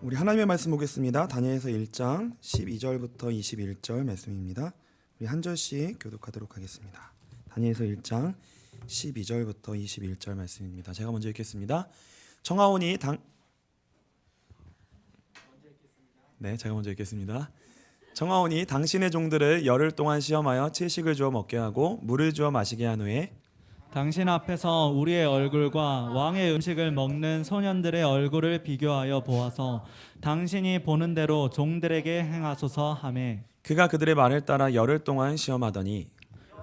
우리 하나님의 말씀 보겠습니다. 다니엘서 1장 12절부터 21절 말씀입니다. 우리 한 절씩 교독하도록 하겠습니다. 다니엘서 1장 12절부터 21절 말씀입니다. 제가 먼저 읽겠습니다. 청하오니 청하오니 당신의 종들을 열흘 동안 시험하여 채식을 주어 먹게 하고 물을 주어 마시게 한 후에 당신 앞에서 우리의 얼굴과 왕의 음식을 먹는 소년들의 얼굴을 비교하여 보아서 당신이 보는 대로 종들에게 행하소서 하매 그가 그들의 말을 따라 열흘 동안 시험하더니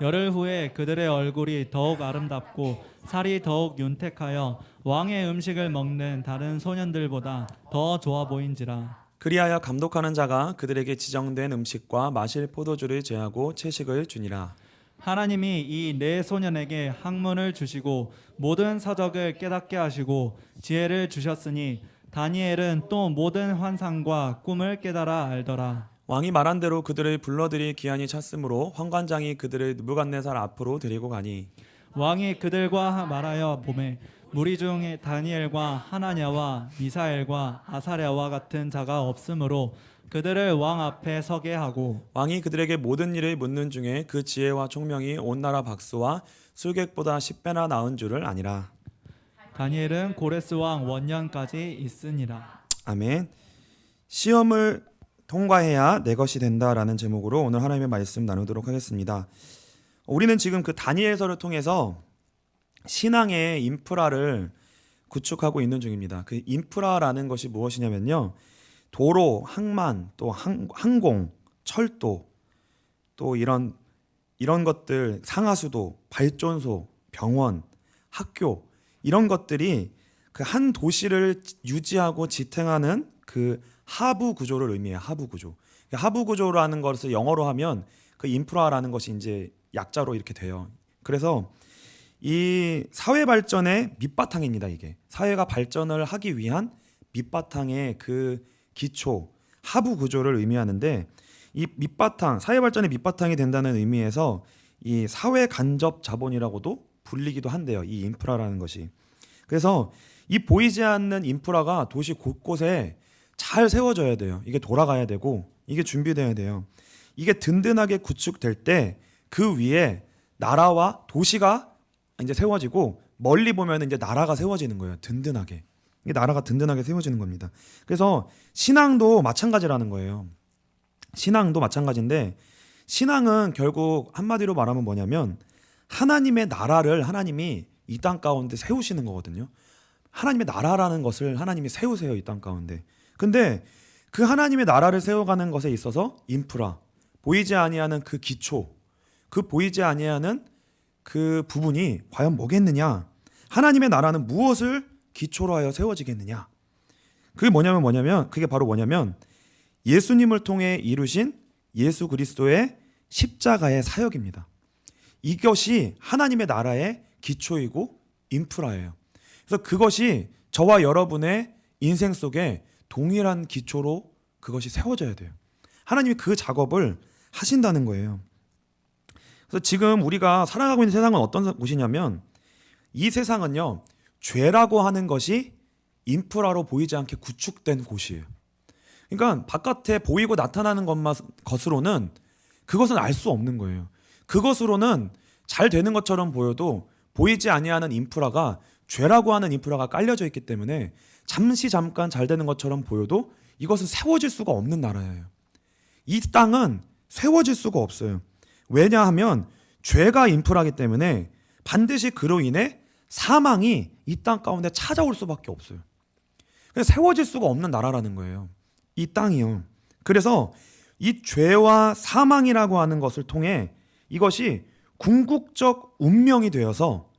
열흘 후에 그들의 얼굴이 더욱 아름답고 살이 더욱 윤택하여 왕의 음식을 먹는 다른 소년들보다 더 좋아 보인지라. 그리하여 감독하는 자가 그들에게 지정된 음식과 마실 포도주를 제하고 채식을 주니라. 하나님이 이 네 소년에게 학문을 주시고 모든 서적을 깨닫게 하시고 지혜를 주셨으니 다니엘은 또 모든 환상과 꿈을 깨달아 알더라. 왕이 말한 대로 그들을 불러들일 기한이 찼으므로 환관장이 그들을 느부갓네살 앞으로 데리고 가니 왕이 그들과 말하여 보매 무리 중에 다니엘과 하나냐와 미사엘과 아사랴와 같은 자가 없으므로 그들을 왕 앞에 서게 하고 왕이 그들에게 모든 일을 묻는 중에 그 지혜와 총명이 온 나라 박수와 술객보다 10배나 나은 줄을 아니라. 다니엘은 고레스 왕 원년까지 있으니라. 아멘. 시험을 통과해야 내 것이 된다라는 제목으로 오늘 하나님의 말씀 나누도록 하겠습니다. 우리는 지금 그 다니엘서를 통해서 신앙의 인프라를 구축하고 있는 중입니다. 그 인프라라는 것이 무엇이냐면요, 도로, 항만, 또 항공, 철도, 또 이런 것들, 상하수도, 발전소, 병원, 학교, 이런 것들이 그 한 도시를 유지하고 지탱하는 그 하부 구조를 의미해요. 하부 구조. 하부 구조라는 것을 영어로 하면 그 인프라라는 것이 이제 약자로 이렇게 돼요. 그래서 이 사회 발전의 밑바탕입니다. 이게 사회가 발전을 하기 위한 밑바탕의 그 기초, 하부 구조를 의미하는데, 이 밑바탕, 사회 발전의 밑바탕이 된다는 의미에서 이 사회 간접 자본이라고도 불리기도 한대요. 이 인프라라는 것이. 그래서 이 보이지 않는 인프라가 도시 곳곳에 잘 세워져야 돼요. 이게 돌아가야 되고 이게 준비돼야 돼요. 이게 든든하게 구축될 때 그 위에 나라와 도시가 이제 세워지고 멀리 보면 이제 나라가 세워지는 거예요. 든든하게. 이게 나라가 든든하게 세워지는 겁니다. 그래서 신앙도 마찬가지라는 거예요. 신앙도 마찬가지인데, 신앙은 결국 한마디로 말하면 뭐냐면 하나님의 나라를 하나님이 이 땅 가운데 세우시는 거거든요. 하나님의 나라라는 것을 하나님이 세우세요, 이 땅 가운데. 근데 그 하나님의 나라를 세워가는 것에 있어서 인프라, 보이지 아니하는 그 기초, 그 보이지 아니하는 그 부분이 과연 뭐겠느냐? 하나님의 나라는 무엇을 기초로 하여 세워지겠느냐? 그게 그게 바로 뭐냐면 예수님을 통해 이루신 예수 그리스도의 십자가의 사역입니다. 이것이 하나님의 나라의 기초이고 인프라예요. 그래서 그것이 저와 여러분의 인생 속에 동일한 기초로 그것이 세워져야 돼요. 하나님이 그 작업을 하신다는 거예요. 그래서 지금 우리가 살아가고 있는 세상은 어떤 곳이냐면, 이 세상은요, 죄라고 하는 것이 인프라로 보이지 않게 구축된 곳이에요. 그러니까 바깥에 보이고 나타나는 것으로는 그것은 알 수 없는 거예요. 그것으로는 잘 되는 것처럼 보여도 보이지 아니하는 인프라가, 죄라고 하는 인프라가 깔려져 있기 때문에 잠깐 잘 되는 것처럼 보여도 이것은 세워질 수가 없는 나라예요. 이 땅은 세워질 수가 없어요. 왜냐하면 죄가 인프라이기 때문에 반드시 그로 인해 사망이 이 땅 가운데 찾아올 수밖에 없어요. 그래서 세워질 수가 없는 나라라는 거예요, 이 땅이요. 그래서 이 죄와 사망이라고 하는 것을 통해 이것이 궁극적 운명이 되어서,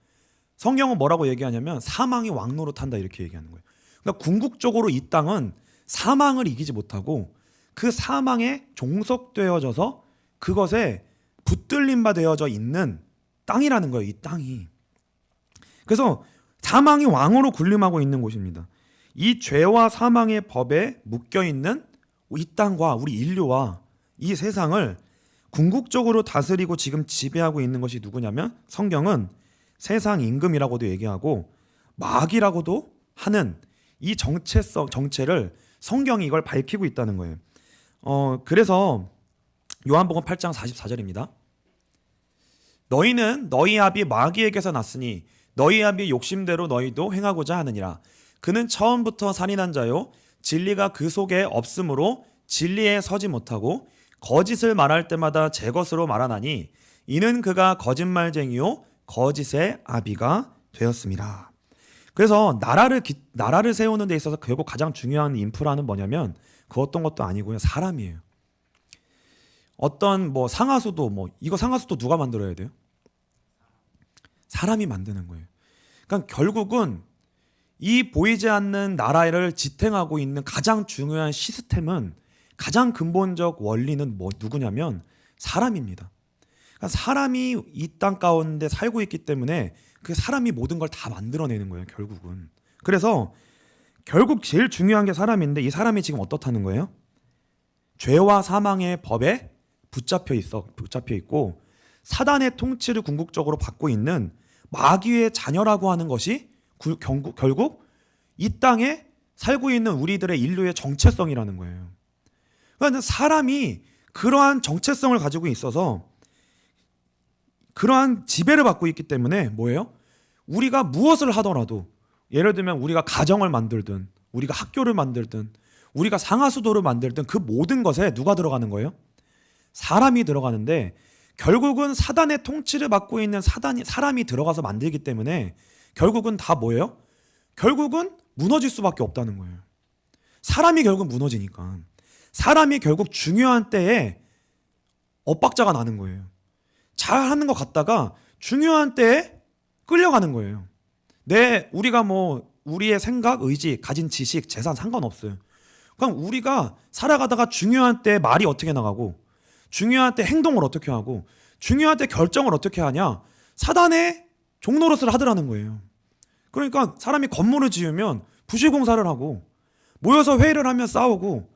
성경은 뭐라고 얘기하냐면 사망이 왕노릇한다 이렇게 얘기하는 거예요. 그러니까 궁극적으로 이 땅은 사망을 이기지 못하고 그 사망에 종속되어져서 그것에 붙들림 바 되어져 있는 땅이라는 거예요, 이 땅이. 그래서 사망이 왕으로 군림하고 있는 곳입니다. 이 죄와 사망의 법에 묶여있는 이 땅과 우리 인류와 이 세상을 궁극적으로 다스리고 지금 지배하고 있는 것이 누구냐면, 성경은 세상 임금이라고도 얘기하고 마귀라고도 하는 이 정체를 성경이 이걸 밝히고 있다는 거예요. 그래서 요한복음 8장 44절입니다. 너희는 너희 아비 마귀에게서 났으니 너희 아비 욕심대로 너희도 행하고자 하느니라. 그는 처음부터 살인한 자요 진리가 그 속에 없으므로 진리에 서지 못하고 거짓을 말할 때마다 제 것으로 말하나니 이는 그가 거짓말쟁이요 거짓의 아비가 되었습니다. 그래서 나라를 세우는 데 있어서 결국 가장 중요한 인프라는 뭐냐면 그 어떤 것도 아니고요, 사람이에요. 어떤 뭐 상하수도 이거 상하수도 누가 만들어야 돼요? 사람이 만드는 거예요. 그러니까 결국은 이 보이지 않는 나라를 지탱하고 있는 가장 중요한 시스템은, 가장 근본적 원리는 누구냐면 사람입니다. 그러니까 사람이 이 땅 가운데 살고 있기 때문에 그 사람이 모든 걸 다 만들어내는 거예요, 결국은. 그래서 결국 제일 중요한 게 사람인데 이 사람이 지금 어떻다는 거예요? 죄와 사망의 법에 붙잡혀 있고 사단의 통치를 궁극적으로 받고 있는 마귀의 자녀라고 하는 것이 결국 이 땅에 살고 있는 우리들의 인류의 정체성이라는 거예요. 그러니까 사람이 그러한 정체성을 가지고 있어서 그러한 지배를 받고 있기 때문에 뭐예요? 우리가 무엇을 하더라도, 예를 들면 우리가 가정을 만들든 우리가 학교를 만들든 우리가 상하수도를 만들든 그 모든 것에 누가 들어가는 거예요? 사람이 들어가는데 결국은 사단의 통치를 받고 있는 사람이 들어가서 만들기 때문에 결국은 다 뭐예요? 결국은 무너질 수밖에 없다는 거예요. 사람이 결국 무너지니까. 사람이 결국 중요한 때에 엇박자가 나는 거예요. 잘하는 것 같다가 중요한 때에 끌려가는 거예요. 우리가 우리의 생각, 의지, 가진 지식, 재산 상관없어요. 그럼 우리가 살아가다가 중요한 때 말이 어떻게 나가고 중요한 때 행동을 어떻게 하고 중요한 때 결정을 어떻게 하냐? 사단의 종노릇을 하더라는 거예요. 그러니까 사람이 건물을 지으면 부실공사를 하고 모여서 회의를 하면 싸우고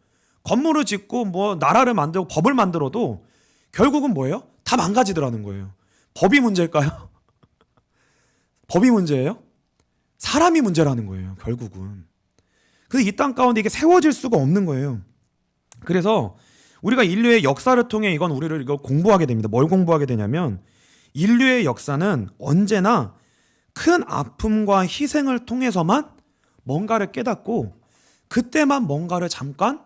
건물을 짓고 나라를 만들고 법을 만들어도 결국은 뭐예요? 다 망가지더라는 거예요. 법이 문제일까요? 법이 문제예요? 사람이 문제라는 거예요, 결국은. 그래서 이 땅 가운데 이게 세워질 수가 없는 거예요. 그래서 우리가 인류의 역사를 통해 이걸 공부하게 됩니다. 뭘 공부하게 되냐면 인류의 역사는 언제나 큰 아픔과 희생을 통해서만 뭔가를 깨닫고 그때만 뭔가를 잠깐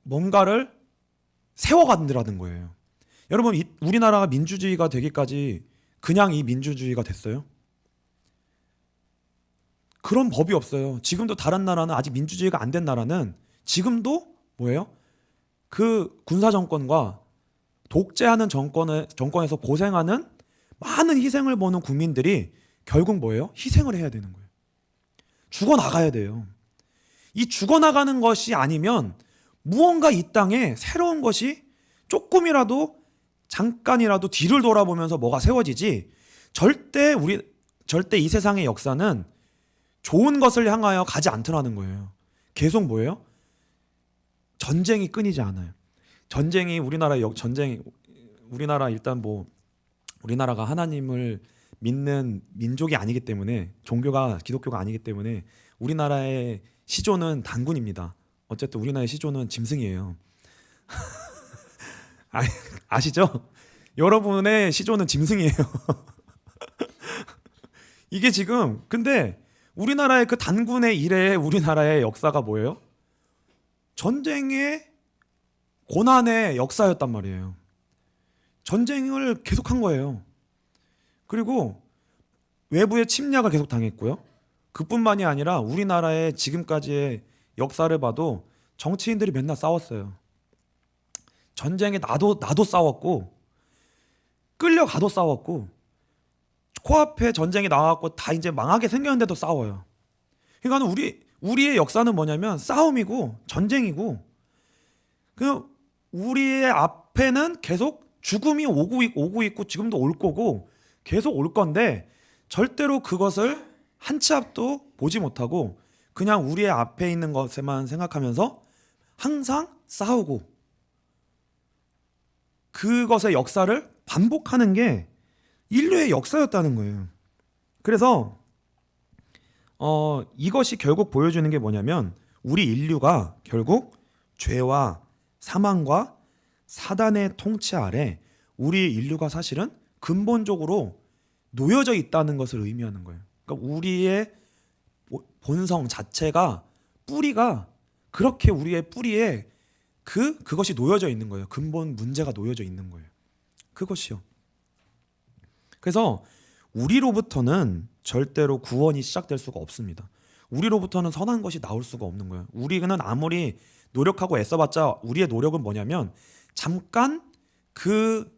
뭔가를 세워간다는 거예요. 여러분, 우리나라가 민주주의가 되기까지 그냥 이 민주주의가 됐어요? 그런 법이 없어요. 지금도 다른 나라는, 아직 민주주의가 안 된 나라는 지금도 뭐예요? 그 군사 정권과 독재하는 정권에서 고생하는 많은 희생을 보는 국민들이 결국 뭐예요? 희생을 해야 되는 거예요. 죽어나가야 돼요. 이 죽어나가는 것이 아니면 무언가 이 땅에 새로운 것이 조금이라도 잠깐이라도 뒤를 돌아보면서 뭐가 세워지지, 절대 이 세상의 역사는 좋은 것을 향하여 가지 않더라는 거예요. 계속 뭐예요? 전쟁이 끊이지 않아요. 우리나라 일단 우리나라가 하나님을 믿는 민족이 아니기 때문에, 종교가 기독교가 아니기 때문에 우리나라의 시조는 단군입니다. 어쨌든 우리나라의 시조는 짐승이에요. 아시죠? 여러분의 시조는 짐승이에요. 이게 지금, 근데 우리나라의 그 단군의 이래의 우리나라의 역사가 뭐예요? 전쟁의 고난의 역사였단 말이에요. 전쟁을 계속한 거예요. 그리고 외부의 침략을 계속 당했고요. 그뿐만이 아니라 우리나라의 지금까지의 역사를 봐도 정치인들이 맨날 싸웠어요. 전쟁에 나도 싸웠고, 끌려가도 싸웠고, 코앞에 전쟁이 나와갖고 다 이제 망하게 생겼는데도 싸워요. 그러니까 우리의 역사는 뭐냐면 싸움이고 전쟁이고, 우리의 앞에는 계속 죽음이 오고 있고 지금도 올 거고 계속 올 건데, 절대로 그것을 한 치 앞도 보지 못하고 그냥 우리의 앞에 있는 것에만 생각하면서 항상 싸우고 그것의 역사를 반복하는 게 인류의 역사였다는 거예요. 그래서 이것이 결국 보여주는 게 뭐냐면 우리 인류가 결국 죄와 사망과 사단의 통치 아래 우리 인류가 사실은 근본적으로 놓여져 있다는 것을 의미하는 거예요. 그러니까 우리의 본성 자체가 뿌리가 그렇게 우리의 뿌리에 그것이 놓여져 있는 거예요. 근본 문제가 놓여져 있는 거예요. 그것이요. 그래서 우리로부터는 절대로 구원이 시작될 수가 없습니다. 우리로부터는 선한 것이 나올 수가 없는 거예요. 우리는 아무리 노력하고 애써봤자 우리의 노력은 뭐냐면 잠깐 그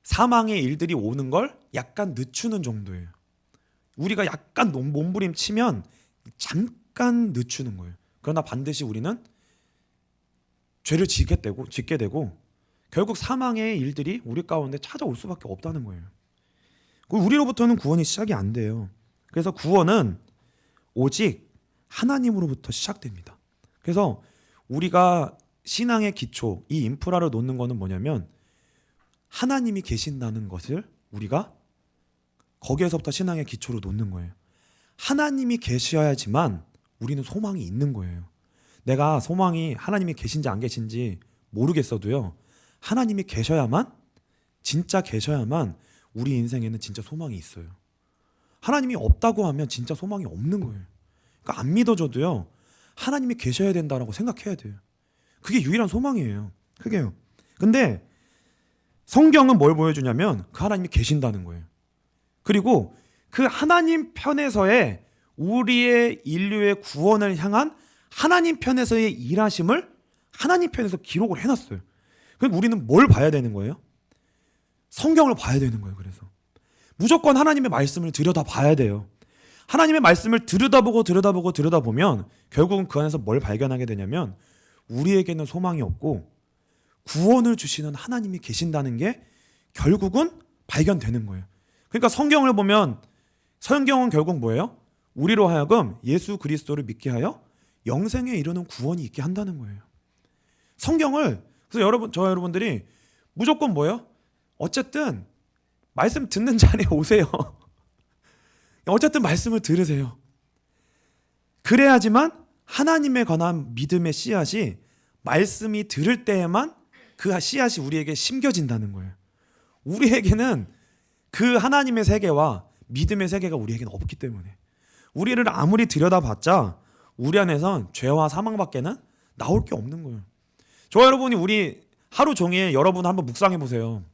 사망의 일들이 오는 걸 약간 늦추는 정도예요. 우리가 약간 몸부림치면 잠깐 늦추는 거예요. 그러나 반드시 우리는 죄를 짓게 되고 결국 사망의 일들이 우리 가운데 찾아올 수밖에 없다는 거예요. 우리로부터는 구원이 시작이 안 돼요. 그래서 구원은 오직 하나님으로부터 시작됩니다. 그래서 우리가 신앙의 기초, 이 인프라를 놓는 것은 뭐냐면 하나님이 계신다는 것을 우리가 거기에서부터 신앙의 기초로 놓는 거예요. 하나님이 계셔야지만 우리는 소망이 있는 거예요. 내가 소망이 하나님이 계신지 안 계신지 모르겠어도요. 하나님이 계셔야만 진짜 계셔야만 우리 인생에는 진짜 소망이 있어요. 하나님이 없다고 하면 진짜 소망이 없는 거예요. 그러니까 안 믿어줘도요. 하나님이 계셔야 된다라고 생각해야 돼요. 그게 유일한 소망이에요. 그게요. 근데 성경은 뭘 보여주냐면 그 하나님이 계신다는 거예요. 그리고 그 하나님 편에서의 우리의 인류의 구원을 향한 하나님 편에서의 일하심을 하나님 편에서 기록을 해놨어요. 그럼 우리는 뭘 봐야 되는 거예요? 성경을 봐야 되는 거예요. 그래서 무조건 하나님의 말씀을 들여다봐야 돼요. 하나님의 말씀을 들여다보면 결국은 그 안에서 뭘 발견하게 되냐면 우리에게는 소망이 없고 구원을 주시는 하나님이 계신다는 게 결국은 발견되는 거예요. 그러니까 성경을 보면 성경은 결국 뭐예요? 우리로 하여금 예수 그리스도를 믿게 하여 영생에 이르는 구원이 있게 한다는 거예요. 성경을 그래서 여러분들이 무조건 뭐예요? 어쨌든 말씀 듣는 자리에 오세요. 어쨌든 말씀을 들으세요. 그래야지만 하나님에 관한 믿음의 씨앗이 말씀이 들을 때에만 그 씨앗이 우리에게 심겨진다는 거예요. 우리에게는 그 하나님의 세계와 믿음의 세계가 우리에게는 없기 때문에 우리를 아무리 들여다봤자 우리 안에선 죄와 사망밖에는 나올 게 없는 거예요. 저와 여러분이 우리 하루 종일 여러분 한번 묵상해 보세요.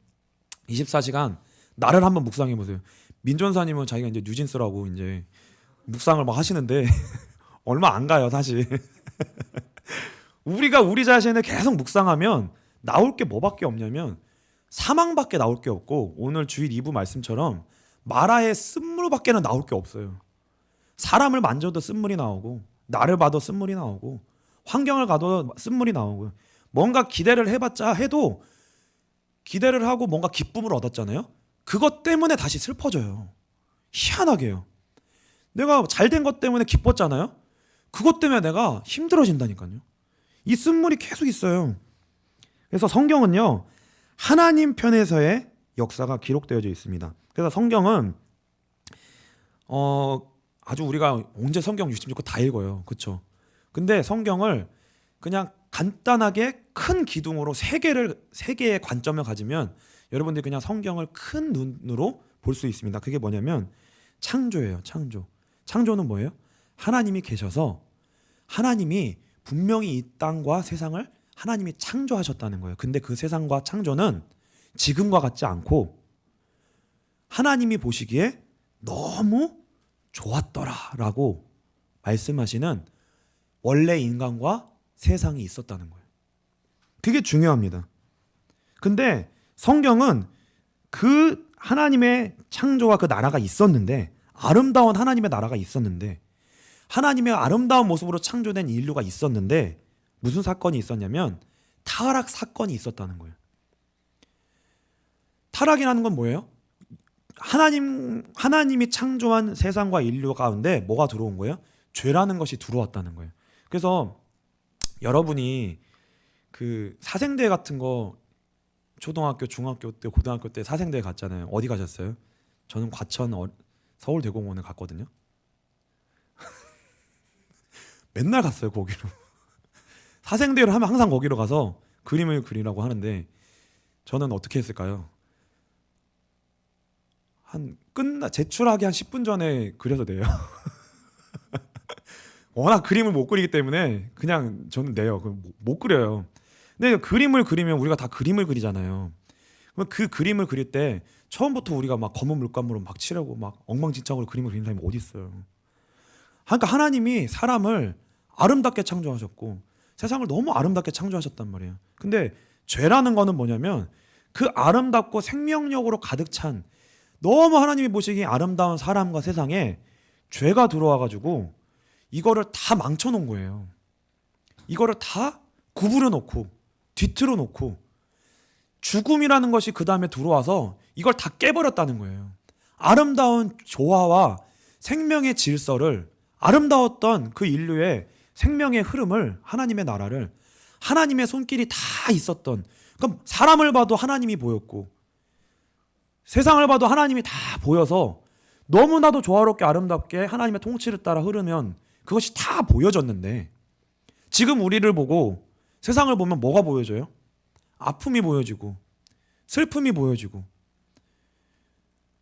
24시간 나를 한번 묵상해 보세요. 민전사님은 자기가 이제 뉴진스라고 이제 묵상을 막 하시는데 얼마 안 가요, 사실. 우리가 우리 자신을 계속 묵상하면 나올 게 뭐밖에 없냐면 사망밖에 나올 게 없고 오늘 주일 2부 말씀처럼 마라의 쓴물밖에는 나올 게 없어요. 사람을 만져도 쓴물이 나오고 나를 봐도 쓴물이 나오고 환경을 가도 쓴물이 나오고 뭔가 기대를 해봤자 해도 기대를 하고 뭔가 기쁨을 얻었잖아요. 그것 때문에 다시 슬퍼져요. 희한하게요. 내가 잘된 것 때문에 기뻤잖아요. 그것 때문에 내가 힘들어진다니까요. 이 쓴물이 계속 있어요. 그래서 성경은요. 하나님 편에서의 역사가 기록되어져 있습니다. 그래서 성경은 아주 우리가 언제 성경 66권 다 읽어요. 그렇죠? 근데 성경을 그냥 간단하게 큰 기둥으로 세 개의 관점을 가지면 여러분들이 그냥 성경을 큰 눈으로 볼 수 있습니다. 그게 뭐냐면 창조예요. 창조. 창조는 뭐예요? 하나님이 계셔서 하나님이 분명히 이 땅과 세상을 하나님이 창조하셨다는 거예요. 근데 그 세상과 창조는 지금과 같지 않고 하나님이 보시기에 너무 좋았더라라고 말씀하시는 원래 인간과 세상이 있었다는 거예요. 그게 중요합니다. 근데 성경은 그 하나님의 창조와 그 나라가 있었는데 아름다운 하나님의 나라가 있었는데 하나님의 아름다운 모습으로 창조된 인류가 있었는데 무슨 사건이 있었냐면 타락 사건이 있었다는 거예요. 타락이라는 건 뭐예요? 하나님이 창조한 세상과 인류 가운데 뭐가 들어온 거예요? 죄라는 것이 들어왔다는 거예요. 그래서 여러분이 그 사생대 같은 거 초등학교, 중학교 때, 고등학교 때 사생대 갔잖아요. 어디 가셨어요? 저는 과천 서울대공원에 갔거든요. 맨날 갔어요 거기로. 사생대회를 하면 항상 거기로 가서 그림을 그리라고 하는데 저는 어떻게 했을까요? 제출하기 한 10분 전에 그려서 내요. 워낙 그림을 못 그리기 때문에 그냥 저는 내요. 못 그려요. 근데 그림을 그리면 우리가 다 그림을 그리잖아요. 그럼 그 그림을 그릴 때 처음부터 우리가 막 검은 물감으로 막 칠하고 막 엉망진창으로 그림을 그리는 사람이 어디 있어요? 그러니까 하나님이 사람을 아름답게 창조하셨고 세상을 너무 아름답게 창조하셨단 말이에요. 근데 죄라는 거는 뭐냐면 그 아름답고 생명력으로 가득 찬 너무 하나님이 보시기에 아름다운 사람과 세상에 죄가 들어와가지고 이거를 다 망쳐놓은 거예요. 이거를 다 구부려 놓고 뒤틀어 놓고 죽음이라는 것이 그 다음에 들어와서 이걸 다 깨버렸다는 거예요. 아름다운 조화와 생명의 질서를 아름다웠던 그 인류의 생명의 흐름을 하나님의 나라를 하나님의 손길이 다 있었던 그럼 사람을 봐도 하나님이 보였고 세상을 봐도 하나님이 다 보여서 너무나도 조화롭게 아름답게 하나님의 통치를 따라 흐르면 그것이 다 보여졌는데 지금 우리를 보고 세상을 보면 뭐가 보여져요? 아픔이 보여지고 슬픔이 보여지고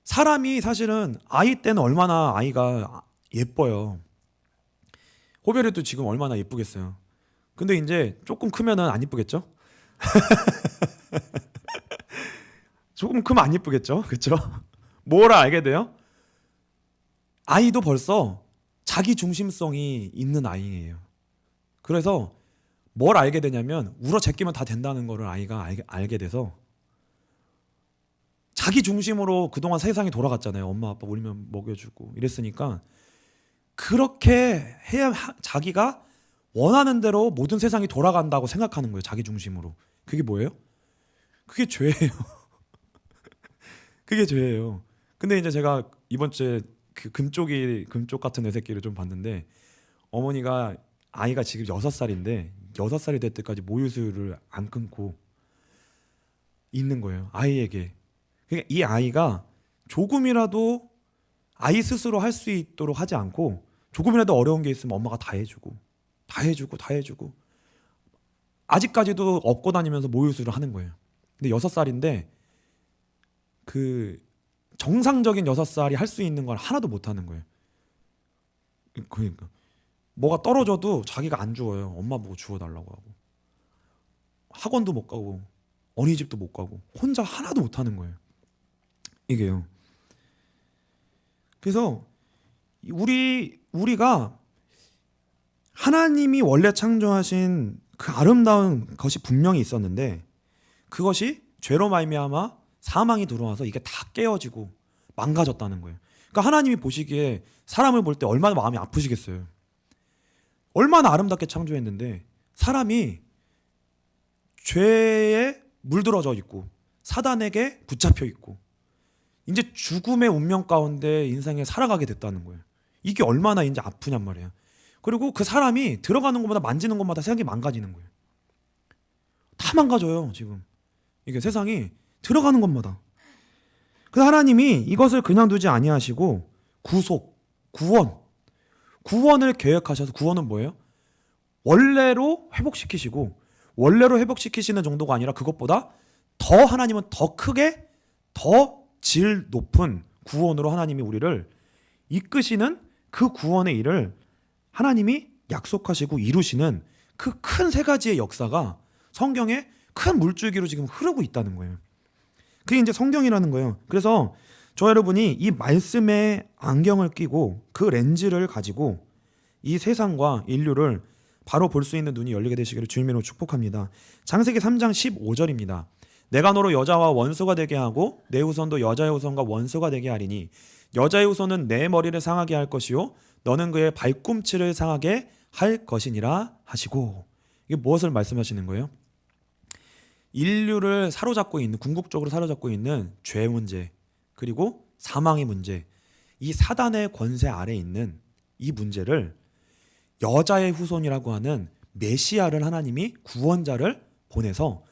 사람이 사실은 아이 때는 얼마나 아이가 예뻐요. 호별이도 지금 얼마나 예쁘겠어요. 근데 이제 조금 크면은 안 예쁘겠죠? 조금 크면 안 예쁘겠죠? 그렇죠? 뭘 알게 돼요? 아이도 벌써 자기 중심성이 있는 아이예요. 그래서 뭘 알게 되냐면 울어 제끼면 다 된다는 거를 아이가 알게 돼서 자기 중심으로 그동안 세상이 돌아갔잖아요. 엄마 아빠 울면 먹여주고 이랬으니까 그렇게 해야 자기가 원하는 대로 모든 세상이 돌아간다고 생각하는 거예요. 자기 중심으로. 그게 뭐예요? 그게 죄예요. 그게 죄예요. 근데 이제 제가 이번 주에 그 금쪽 같은 애 새끼를 좀 봤는데 어머니가 아이가 지금 6살인데 6살이 될 때까지 모유수유를 안 끊고 있는 거예요. 아이에게. 그러니까 이 아이가 조금이라도 아이 스스로 할 수 있도록 하지 않고 조금이라도 어려운 게 있으면 엄마가 다 해주고 아직까지도 업고 다니면서 모유수유를 하는 거예요. 근데 6살인데 그 정상적인 6살이 할 수 있는 걸 하나도 못 하는 거예요. 그러니까 뭐가 떨어져도 자기가 안 주워요. 엄마 보고 주워달라고 하고 학원도 못 가고 어린이집도 못 가고 혼자 하나도 못 하는 거예요. 이게요. 그래서 우리가 하나님이 원래 창조하신 그 아름다운 것이 분명히 있었는데 그것이 죄로 말미암아 사망이 들어와서 이게 다 깨어지고 망가졌다는 거예요. 그러니까 하나님이 보시기에 사람을 볼 때 얼마나 마음이 아프시겠어요. 얼마나 아름답게 창조했는데 사람이 죄에 물들어져 있고 사단에게 붙잡혀 있고 이제 죽음의 운명 가운데 인생에 살아가게 됐다는 거예요. 이게 얼마나 이제 아프냔 말이에요. 그리고 그 사람이 들어가는 것마다 만지는 것마다 세상이 망가지는 거예요. 다 망가져요 지금. 이게 세상이 들어가는 것마다. 그 하나님이 이것을 그냥 두지 아니하시고 구원을 계획하셔서 구원은 뭐예요? 원래로 회복시키시고 원래로 회복시키시는 정도가 아니라 그것보다 더 하나님은 더 크게 더 질 높은 구원으로 하나님이 우리를 이끄시는 그 구원의 일을 하나님이 약속하시고 이루시는 그 큰 세 가지의 역사가 성경에 큰 물줄기로 지금 흐르고 있다는 거예요. 그게 이제 성경이라는 거예요. 그래서 저 여러분이 이 말씀에 안경을 끼고 그 렌즈를 가지고 이 세상과 인류를 바로 볼 수 있는 눈이 열리게 되시기를 주님으로 축복합니다. 창세기 3장 15절입니다. 내가 너로 여자와 원수가 되게 하고 내 후손도 여자의 후손과 원수가 되게 하리니 여자의 후손은 내 머리를 상하게 할 것이요 너는 그의 발꿈치를 상하게 할 것이니라 하시고 이게 무엇을 말씀하시는 거예요? 인류를 사로잡고 있는 궁극적으로 사로잡고 있는 죄 문제 그리고 사망의 문제 이 사단의 권세 아래에 있는 이 문제를 여자의 후손이라고 하는 메시아를 하나님이 구원자를 보내서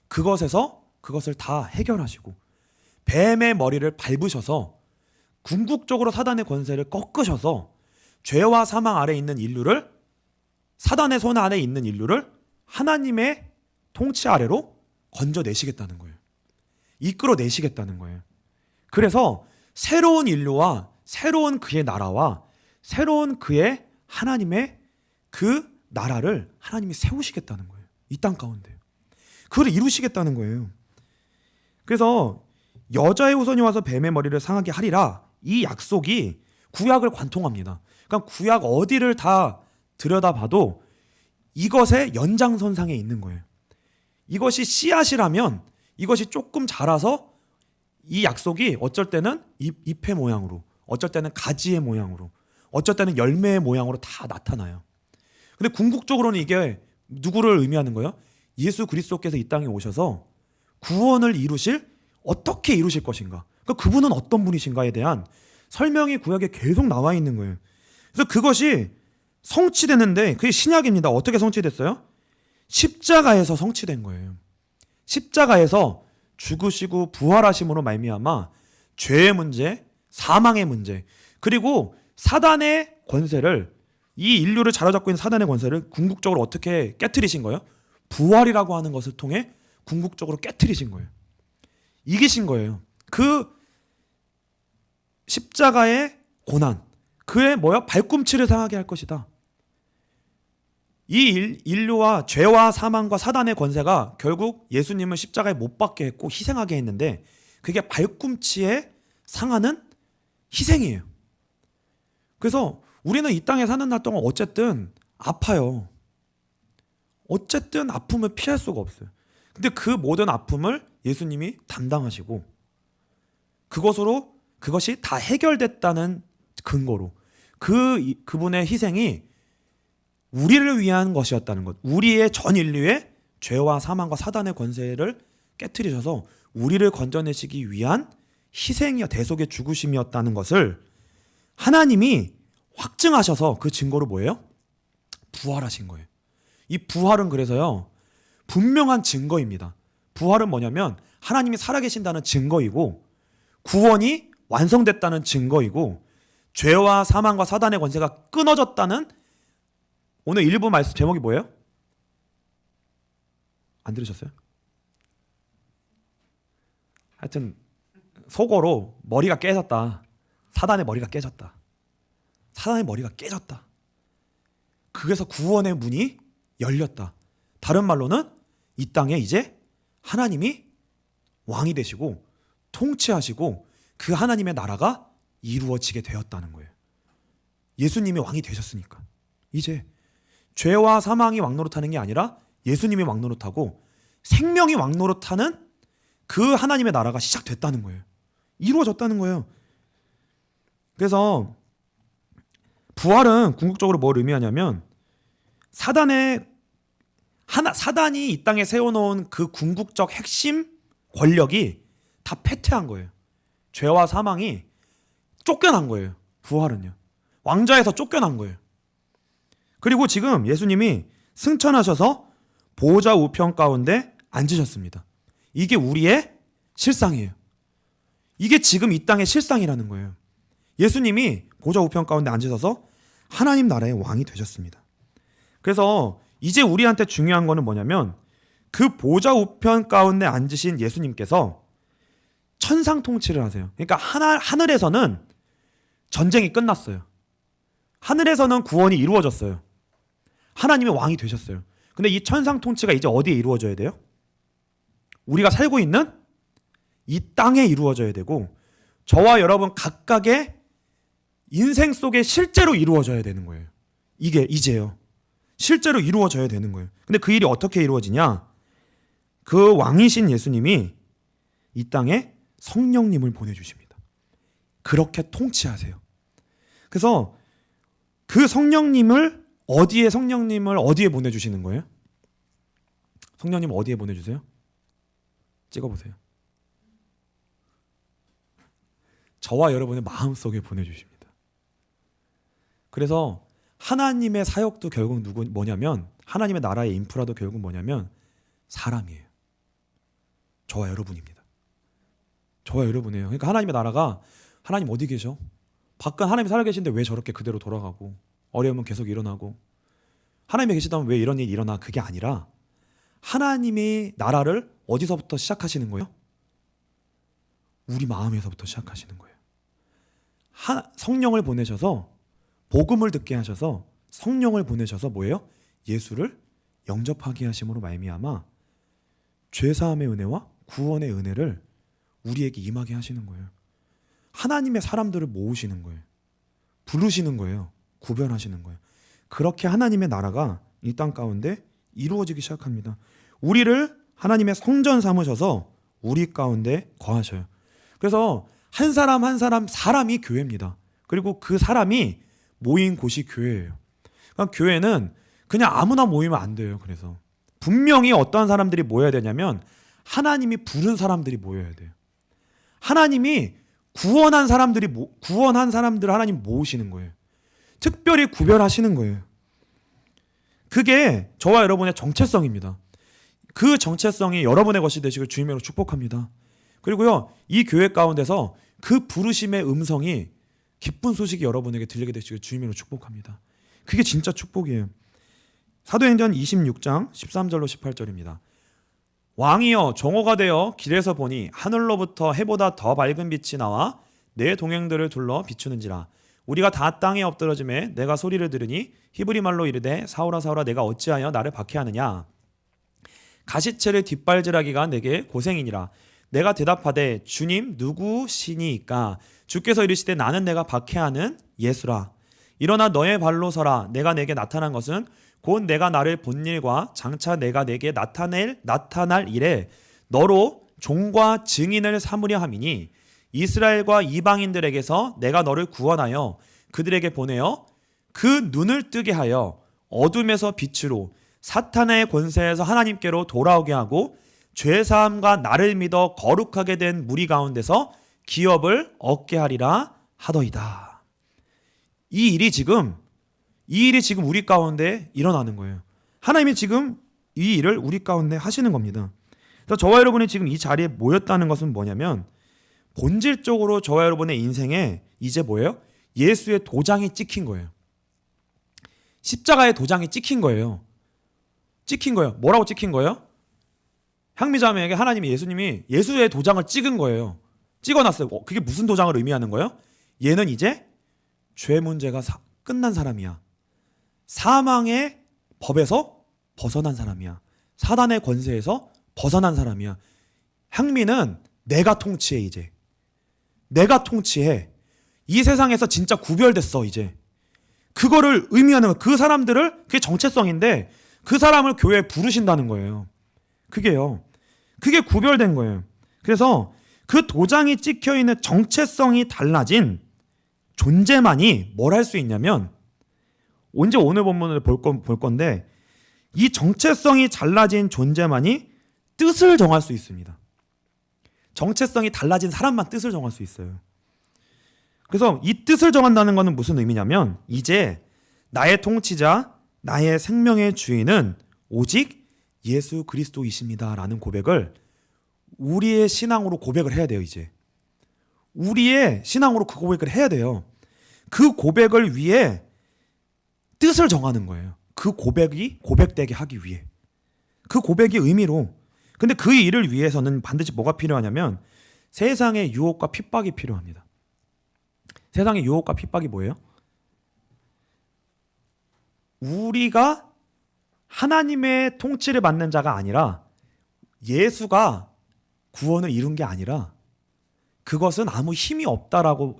그것을 다 해결하시고 뱀의 머리를 밟으셔서 궁극적으로 사단의 권세를 꺾으셔서 죄와 사망 아래에 있는 인류를 사단의 손 안에 있는 인류를 하나님의 통치 아래로 건져내시겠다는 거예요. 이끌어내시겠다는 거예요. 그래서 새로운 인류와 새로운 그의 나라와 새로운 그의 하나님의 그 나라를 하나님이 세우시겠다는 거예요. 이 땅 가운데. 그걸 이루시겠다는 거예요. 그래서 여자의 후손이 와서 뱀의 머리를 상하게 하리라. 이 약속이 구약을 관통합니다. 그러니까 구약 어디를 다 들여다봐도 이것의 연장선상에 있는 거예요. 이것이 씨앗이라면 이것이 조금 자라서 이 약속이 어쩔 때는 잎의 모양으로, 어쩔 때는 가지의 모양으로, 어쩔 때는 열매의 모양으로 다 나타나요. 근데 궁극적으로는 이게 누구를 의미하는 거예요? 예수 그리스도께서 이 땅에 오셔서 구원을 이루실, 어떻게 이루실 것인가, 그러니까 그분은 어떤 분이신가에 대한 설명이 구약에 계속 나와 있는 거예요. 그래서 그것이 성취되는데 그게 신약입니다. 어떻게 성취됐어요? 십자가에서 성취된 거예요. 십자가에서 죽으시고 부활하심으로 말미암아 죄의 문제, 사망의 문제, 그리고 사단의 권세를, 이 인류를 자로잡고 있는 사단의 권세를 궁극적으로 어떻게 깨트리신 거예요? 부활이라고 하는 것을 통해 궁극적으로 깨트리신 거예요. 이기신 거예요. 그 십자가의 고난, 그의 발꿈치를 상하게 할 것이다. 이 인류와 죄와 사망과 사단의 권세가 결국 예수님을 십자가에 못 박게 했고 희생하게 했는데 그게 발꿈치에 상하는 희생이에요. 그래서 우리는 이 땅에 사는 날 동안 어쨌든 아파요. 어쨌든 아픔을 피할 수가 없어요. 근데 그 모든 아픔을 예수님이 담당하시고 그것이 다 해결됐다는 근거로 그분의 희생이 우리를 위한 것이었다는 것, 우리의 전 인류의 죄와 사망과 사단의 권세를 깨트리셔서 우리를 건져내시기 위한 희생이여 대속의 죽으심이었다는 것을 하나님이 확증하셔서 그 증거로 뭐예요? 부활하신 거예요. 이 부활은 그래서요 분명한 증거입니다. 부활은 뭐냐면 하나님이 살아계신다는 증거이고 구원이 완성됐다는 증거이고 죄와 사망과 사단의 권세가 끊어졌다는, 오늘 일부 말씀 제목이 뭐예요? 안 들으셨어요? 하여튼 속어로 머리가 깨졌다. 사단의 머리가 깨졌다. 사단의 머리가 깨졌다. 그래서 구원의 문이 열렸다. 다른 말로는 이 땅에 이제 하나님이 왕이 되시고 통치하시고 그 하나님의 나라가 이루어지게 되었다는 거예요. 예수님이 왕이 되셨으니까 이제 죄와 사망이 왕노릇하는 게 아니라 예수님이 왕노릇하고 생명이 왕노릇하는 그 하나님의 나라가 시작됐다는 거예요. 이루어졌다는 거예요. 그래서 부활은 궁극적으로 뭘 의미하냐면 사단이 이 땅에 세워놓은 그 궁극적 핵심 권력이 다 패퇴한 거예요. 죄와 사망이 쫓겨난 거예요. 부활은요. 왕좌에서 쫓겨난 거예요. 그리고 지금 예수님이 승천하셔서 보좌 우편 가운데 앉으셨습니다. 이게 우리의 실상이에요. 이게 지금 이 땅의 실상이라는 거예요. 예수님이 보좌 우편 가운데 앉으셔서 하나님 나라의 왕이 되셨습니다. 그래서 이제 우리한테 중요한 거는 뭐냐면 그 보좌 우편 가운데 앉으신 예수님께서 천상 통치를 하세요. 그러니까 하늘에서는 전쟁이 끝났어요. 하늘에서는 구원이 이루어졌어요. 하나님의 왕이 되셨어요. 근데 이 천상 통치가 이제 어디에 이루어져야 돼요? 우리가 살고 있는 이 땅에 이루어져야 되고 저와 여러분 각각의 인생 속에 실제로 이루어져야 되는 거예요. 이게 이제요. 실제로 이루어져야 되는 거예요. 근데 그 일이 어떻게 이루어지냐? 그 왕이신 예수님이 이 땅에 성령님을 보내주십니다. 그렇게 통치하세요. 그래서 그 성령님을 어디에 보내주시는 거예요? 성령님 어디에 보내주세요? 찍어보세요. 저와 여러분의 마음속에 보내주십니다. 그래서 하나님의 사역도 결국 뭐냐면 하나님의 나라의 인프라도 결국 뭐냐면 사람이에요. 저와 여러분입니다. 저와 여러분이에요. 그러니까 하나님의 나라가, 하나님 어디 계셔? 밖은 하나님이 살아계신데 왜 저렇게 그대로 돌아가고 어려움은 계속 일어나고 하나님이 계시다면 왜 이런 일이 일어나? 그게 아니라 하나님의 나라를 어디서부터 시작하시는 거예요? 우리 마음에서부터 시작하시는 거예요. 성령을 보내셔서 복음을 듣게 하셔서 성령을 보내셔서 뭐예요? 예수를 영접하게 하심으로 말미암아 죄사함의 은혜와 구원의 은혜를 우리에게 임하게 하시는 거예요. 하나님의 사람들을 모으시는 거예요. 부르시는 거예요. 구별하시는 거예요. 그렇게 하나님의 나라가 이 땅 가운데 이루어지기 시작합니다. 우리를 하나님의 성전 삼으셔서 우리 가운데 거하셔요. 그래서 한 사람 한 사람 사람이 교회입니다. 그리고 그 사람이 모인 곳이 교회예요. 그러니까 교회는 그냥 아무나 모이면 안 돼요. 그래서 분명히 어떠한 사람들이 모여야 되냐면 하나님이 부른 사람들이 모여야 돼요. 하나님이 구원한 사람들을 하나님 모으시는 거예요. 특별히 구별하시는 거예요. 그게 저와 여러분의 정체성입니다. 그 정체성이 여러분의 것이 되시길 주님으로 축복합니다. 그리고요, 이 교회 가운데서 그 부르심의 음성이 기쁜 소식이 여러분에게 들리게 되시길 주님으로 축복합니다. 그게 진짜 축복이에요. 사도행전 26장 13절로 18절입니다. 왕이여 종호가 되어 길에서 보니 하늘로부터 해보다 더 밝은 빛이 나와 내 동행들을 둘러 비추는지라. 우리가 다 땅에 엎드러짐에 내가 소리를 들으니 히브리 말로 이르되 사울아 사울아 내가 어찌하여 나를 박해하느냐. 가시체를 뒷발질하기가 내게 고생이니라. 내가 대답하되 주님 누구시니까. 주께서 이르시되 나는 내가 박해하는 예수라. 일어나 너의 발로 서라. 내가 내게 나타난 것은 곧 내가 나를 본 일과 장차 내가 내게 나타날 일에 너로 종과 증인을 삼으려 함이니 이스라엘과 이방인들에게서 내가 너를 구원하여 그들에게 보내어 그 눈을 뜨게 하여 어둠에서 빛으로 사탄의 권세에서 하나님께로 돌아오게 하고 죄사함과 나를 믿어 거룩하게 된 무리 가운데서 기업을 얻게 하리라 하더이다. 이 일이 지금 우리 가운데 일어나는 거예요. 하나님이 지금 이 일을 우리 가운데 하시는 겁니다. 그래서 저와 여러분이 지금 이 자리에 모였다는 것은 뭐냐면 본질적으로 저와 여러분의 인생에 이제 뭐예요? 예수의 도장이 찍힌 거예요. 십자가의 도장이 찍힌 거예요. 찍힌 거예요. 뭐라고 찍힌 거예요? 향미자매에게 하나님이 예수님이 예수의 도장을 찍은 거예요. 찍어놨어요. 그게 무슨 도장을 의미하는 거예요? 얘는 이제 죄 문제가 끝난 사람이야. 사망의 법에서 벗어난 사람이야. 사단의 권세에서 벗어난 사람이야. 향미는 내가 통치해. 이제 내가 통치해. 이 세상에서 진짜 구별됐어. 이제 그거를 의미하는 거예요. 그 사람들을, 그게 정체성인데 그 사람을 교회에 부르신다는 거예요. 그게 구별된 거예요. 그래서 그 도장이 찍혀있는 정체성이 달라진 존재만이 뭘 할 수 있냐면, 언제 오늘 본문을 볼 건데, 이 정체성이 달라진 존재만이 뜻을 정할 수 있습니다. 정체성이 달라진 사람만 뜻을 정할 수 있어요. 그래서 이 뜻을 정한다는 것은 무슨 의미냐면, 이제 나의 통치자, 나의 생명의 주인은 오직 예수 그리스도이십니다 라는 고백을 우리의 신앙으로 고백을 해야 돼요. 이제 우리의 신앙으로 그 고백을 해야 돼요. 그 고백을 위해 뜻을 정하는 거예요. 그 고백이 고백되게 하기 위해, 그 고백의 의미로. 근데 그 일을 위해서는 반드시 뭐가 필요하냐면 세상의 유혹과 핍박이 필요합니다. 세상의 유혹과 핍박이 뭐예요? 우리가 하나님의 통치를 받는 자가 아니라 예수가 구원을 이룬 게 아니라 그것은 아무 힘이 없다라고,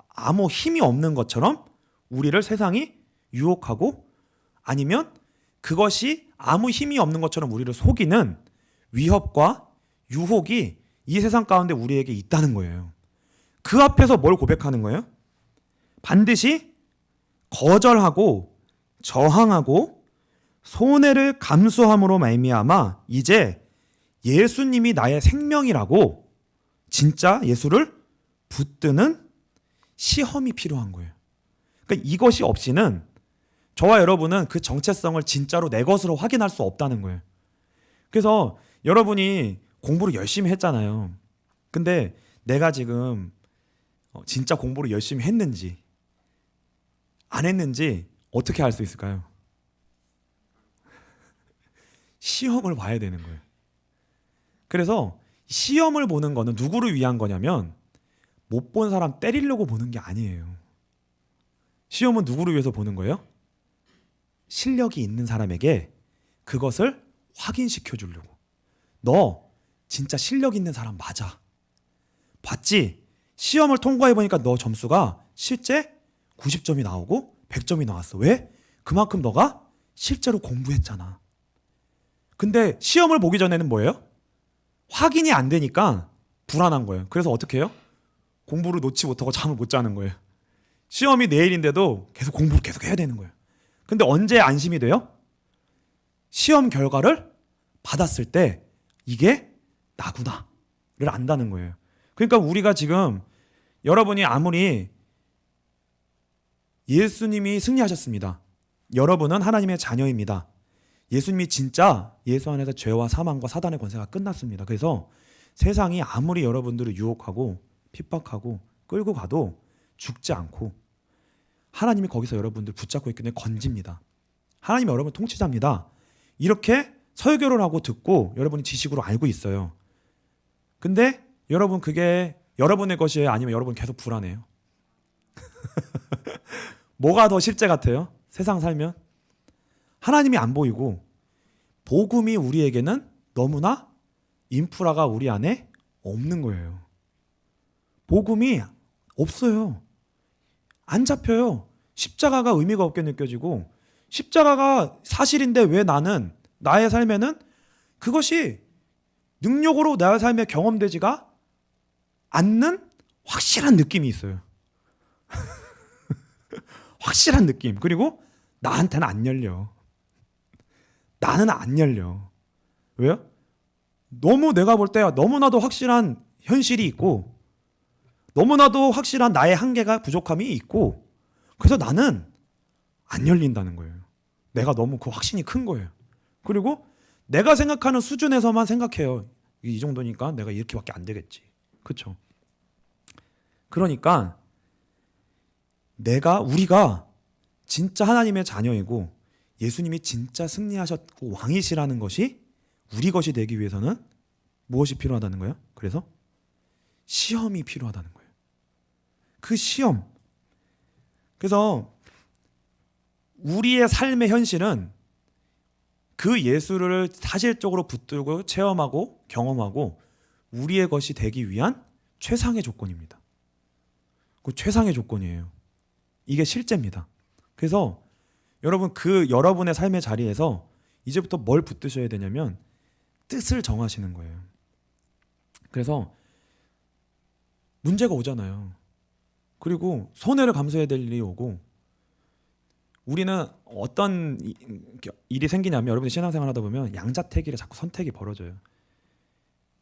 아무 힘이 없는 것처럼 우리를 세상이 유혹하고, 아니면 그것이 아무 힘이 없는 것처럼 우리를 속이는 위협과 유혹이 이 세상 가운데 우리에게 있다는 거예요. 그 앞에서 뭘 고백하는 거예요? 반드시 거절하고 저항하고 손해를 감수함으로 말미암아 이제 예수님이 나의 생명이라고 진짜 예수를 붙드는 시험이 필요한 거예요. 그러니까 이것이 없이는 저와 여러분은 그 정체성을 진짜로 내 것으로 확인할 수 없다는 거예요. 그래서 여러분이 공부를 열심히 했잖아요. 근데 내가 지금 진짜 공부를 열심히 했는지 안 했는지 어떻게 알 수 있을까요? 시험을 봐야 되는 거예요. 그래서 시험을 보는 거는 누구를 위한 거냐면 못 본 사람 때리려고 보는 게 아니에요. 시험은 누구를 위해서 보는 거예요? 실력이 있는 사람에게 그것을 확인시켜 주려고. 너 진짜 실력 있는 사람 맞아. 봤지? 시험을 통과해 보니까 너 점수가 실제 90점이 나오고 100점이 나왔어. 왜? 그만큼 너가 실제로 공부했잖아. 근데 시험을 보기 전에는 뭐예요? 확인이 안 되니까 불안한 거예요. 그래서 어떻게 해요? 공부를 놓지 못하고 잠을 못 자는 거예요. 시험이 내일인데도 계속 공부를 계속 해야 되는 거예요. 근데 언제 안심이 돼요? 시험 결과를 받았을 때 이게 나구나를 안다는 거예요. 그러니까 우리가 지금 여러분이 아무리 예수님이 승리하셨습니다. 여러분은 하나님의 자녀입니다. 예수님이 진짜 예수 안에서 죄와 사망과 사단의 권세가 끝났습니다. 그래서 세상이 아무리 여러분들을 유혹하고 핍박하고 끌고 가도 죽지 않고 하나님이 거기서 여러분들 붙잡고 있기 때문에 건집니다. 하나님이 여러분 통치자입니다. 이렇게 설교를 하고 듣고 여러분이 지식으로 알고 있어요. 근데 여러분 그게 여러분의 것이에요? 아니면 여러분 계속 불안해요? 뭐가 더 실제 같아요? 세상 살면? 하나님이 안 보이고 복음이 우리에게는 너무나 인프라가 우리 안에 없는 거예요. 복음이 없어요. 안 잡혀요. 십자가가 의미가 없게 느껴지고 십자가가 사실인데 왜 나는 나의 삶에는 그것이 능력으로 나의 삶에 경험되지가 않는 확실한 느낌이 있어요. 확실한 느낌. 그리고 나한테는 안 열려. 나는 안 열려. 왜요? 너무 내가 볼 때 너무나도 확실한 현실이 있고 너무나도 확실한 나의 한계가 부족함이 있고 그래서 나는 안 열린다는 거예요. 내가 너무 그 확신이 큰 거예요. 그리고 내가 생각하는 수준에서만 생각해요. 이 정도니까 내가 이렇게밖에 안 되겠지. 그렇죠? 그러니까 우리가 진짜 하나님의 자녀이고 예수님이 진짜 승리하셨고 왕이시라는 것이 우리 것이 되기 위해서는 무엇이 필요하다는 거예요? 그래서 시험이 필요하다는 거예요. 그 시험. 그래서 우리의 삶의 현실은 그 예수를 사실적으로 붙들고 체험하고 경험하고 우리의 것이 되기 위한 최상의 조건입니다. 그 최상의 조건이에요. 이게 실제입니다. 그래서 여러분 여러분의 삶의 자리에서 이제부터 뭘 붙드셔야 되냐면 뜻을 정하시는 거예요. 그래서 문제가 오잖아요. 그리고 손해를 감수해야 될 일이 오고 우리는 어떤 일이 생기냐면 여러분이 신앙생활 하다 보면 양자택일에 자꾸 선택이 벌어져요.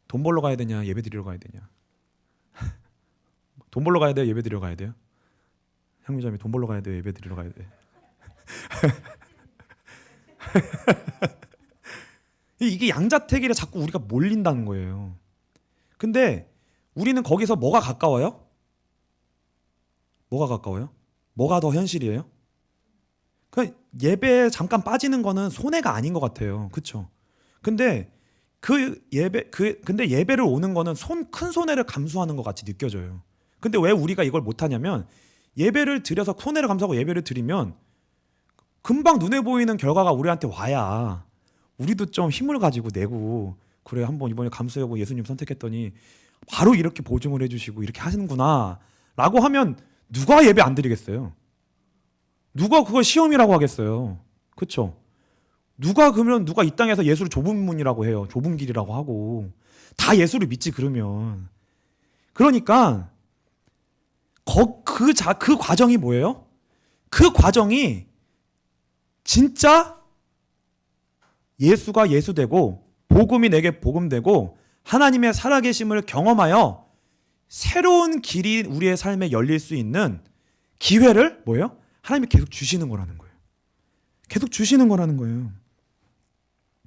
돈 벌러 가야 되냐 예배 드리러 가야 되냐. 돈 벌러 가야 돼요 예배 드리러 가야 돼요? 향미자매 돈 벌러 가야 돼요 예배 드리러 가야 돼. 이게 양자택일에 자꾸 우리가 몰린다는 거예요. 근데 우리는 거기서 뭐가 가까워요? 뭐가 가까워요? 뭐가 더 현실이에요? 그러니까 예배에 잠깐 빠지는 거는 손해가 아닌 것 같아요. 그렇죠? 근데 근데 예배를 오는 거는 큰 손해를 감수하는 것 같이 느껴져요. 근데 왜 우리가 이걸 못 하냐면 예배를 드려서 손해를 감수하고 예배를 드리면 금방 눈에 보이는 결과가 우리한테 와야 우리도 좀 힘을 가지고 내고 그래 한번 이번에 감수하고 예수님 선택했더니 바로 이렇게 보증을 해주시고 이렇게 하시는구나 라고 하면 누가 예배 안 드리겠어요? 누가 그걸 시험이라고 하겠어요? 그렇죠? 누가 이 땅에서 예수를 좁은 문이라고 해요? 좁은 길이라고 하고 다 예수를 믿지 그러면. 그러니까 그 과정이 뭐예요? 그 과정이 진짜 예수가 예수되고 복음이 내게 복음되고 하나님의 살아계심을 경험하여 새로운 길이 우리의 삶에 열릴 수 있는 기회를 뭐예요? 하나님이 계속 주시는 거라는 거예요. 계속 주시는 거라는 거예요.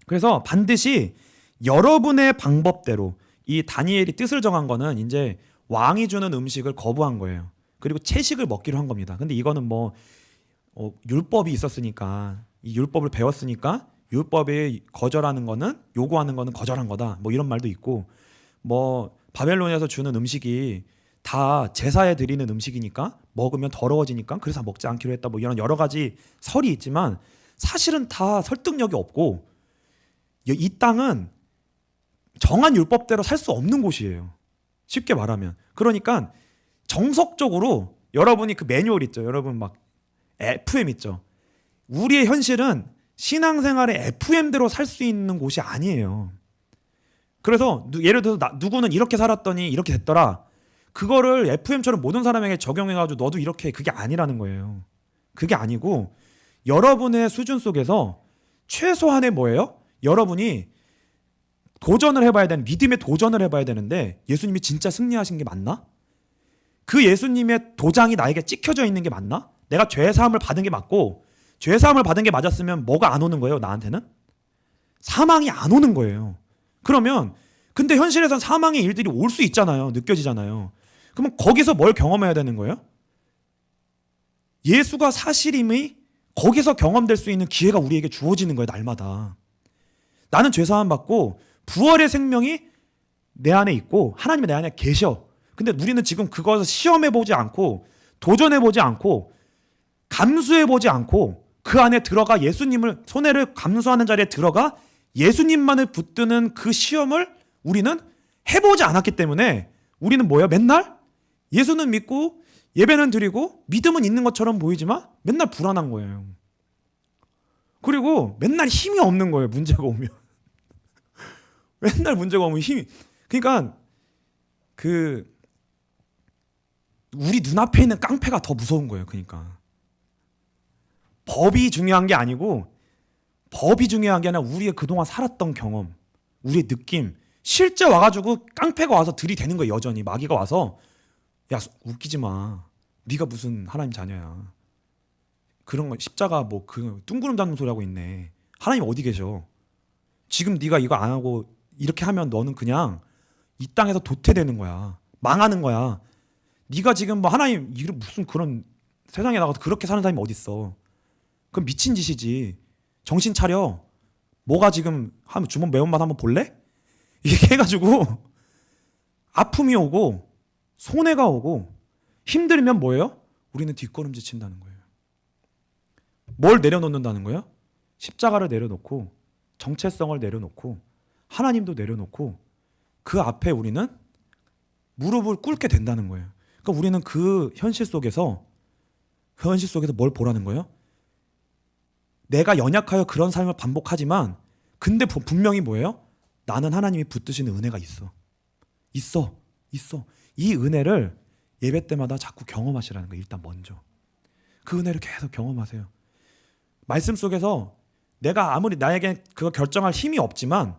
그래서 반드시 여러분의 방법대로 이 다니엘이 뜻을 정한 거는 이제 왕이 주는 음식을 거부한 거예요. 그리고 채식을 먹기로 한 겁니다. 근데 이거는 율법이 있었으니까 이 율법을 배웠으니까 율법이 거절하는 거는 요구하는 거는 거절한 거다. 뭐 이런 말도 있고 뭐 바벨론에서 주는 음식이 다 제사에 드리는 음식이니까 먹으면 더러워지니까 그래서 먹지 않기로 했다. 뭐 이런 여러 가지 설이 있지만 사실은 다 설득력이 없고 이 땅은 정한 율법대로 살 수 없는 곳이에요. 쉽게 말하면. 그러니까 정석적으로 여러분이 그 매뉴얼 있죠. 여러분 막 FM 있죠. 우리의 현실은 신앙생활의 FM대로 살 수 있는 곳이 아니에요. 그래서 예를 들어서 누구는 이렇게 살았더니 이렇게 됐더라. 그거를 FM처럼 모든 사람에게 적용해가지고 너도 이렇게 해. 그게 아니라는 거예요. 그게 아니고 여러분의 수준 속에서 최소한의 뭐예요? 여러분이 도전을 해봐야 되는 믿음의 도전을 해봐야 되는데 예수님이 진짜 승리하신 게 맞나? 그 예수님의 도장이 나에게 찍혀져 있는 게 맞나? 내가 죄사함을 받은 게 맞고 죄사함을 받은 게 맞았으면 뭐가 안 오는 거예요? 나한테는? 사망이 안 오는 거예요. 그러면 근데 현실에선 사망의 일들이 올 수 있잖아요. 느껴지잖아요. 그러면 거기서 뭘 경험해야 되는 거예요? 예수가 사실임이 거기서 경험될 수 있는 기회가 우리에게 주어지는 거예요. 날마다. 나는 죄사함 받고 부활의 생명이 내 안에 있고 하나님이 내 안에 계셔. 근데 우리는 지금 그것을 시험해보지 않고 도전해보지 않고 감수해보지 않고 그 안에 들어가 예수님을 손해를 감수하는 자리에 들어가 예수님만을 붙드는 그 시험을 우리는 해보지 않았기 때문에 우리는 뭐예요? 맨날 예수는 믿고 예배는 드리고 믿음은 있는 것처럼 보이지만 맨날 불안한 거예요. 그리고 맨날 힘이 없는 거예요. 문제가 오면. 맨날 문제가 오면 힘이. 그러니까 우리 눈앞에 있는 깡패가 더 무서운 거예요. 그러니까 법이 중요한 게 아니고 법이 중요한 게 아니라 우리의 그동안 살았던 경험, 우리의 느낌. 실제 와가지고 깡패가 와서 들이대는 거예요. 여전히 마귀가 와서 야 웃기지 마. 네가 무슨 하나님 자녀야. 그런 거 십자가 뭐 그 뚱구름 잡는 소리 하고 있네. 하나님 어디 계셔? 지금 네가 이거 안 하고 이렇게 하면 너는 그냥 이 땅에서 도태되는 거야. 망하는 거야. 네가 지금 뭐 하나님 이게 무슨 그런 세상에 나가서 그렇게 사는 사람이 어디 있어? 그럼 미친 짓이지. 정신 차려. 뭐가 지금 하면 주먹 매운맛 한번 볼래? 이렇게 해가지고 아픔이 오고 손해가 오고 힘들면 뭐예요? 우리는 뒷걸음질 친다는 거예요. 뭘 내려놓는다는 거예요? 십자가를 내려놓고 정체성을 내려놓고 하나님도 내려놓고 그 앞에 우리는 무릎을 꿇게 된다는 거예요. 그러니까 우리는 그 현실 속에서 뭘 보라는 거예요? 내가 연약하여 그런 삶을 반복하지만 근데 분명히 뭐예요? 나는 하나님이 붙드시는 은혜가 있어. 이 은혜를 예배 때마다 자꾸 경험하시라는 거예요. 일단 먼저. 그 은혜를 계속 경험하세요. 말씀 속에서 내가 아무리 나에게 그거 결정할 힘이 없지만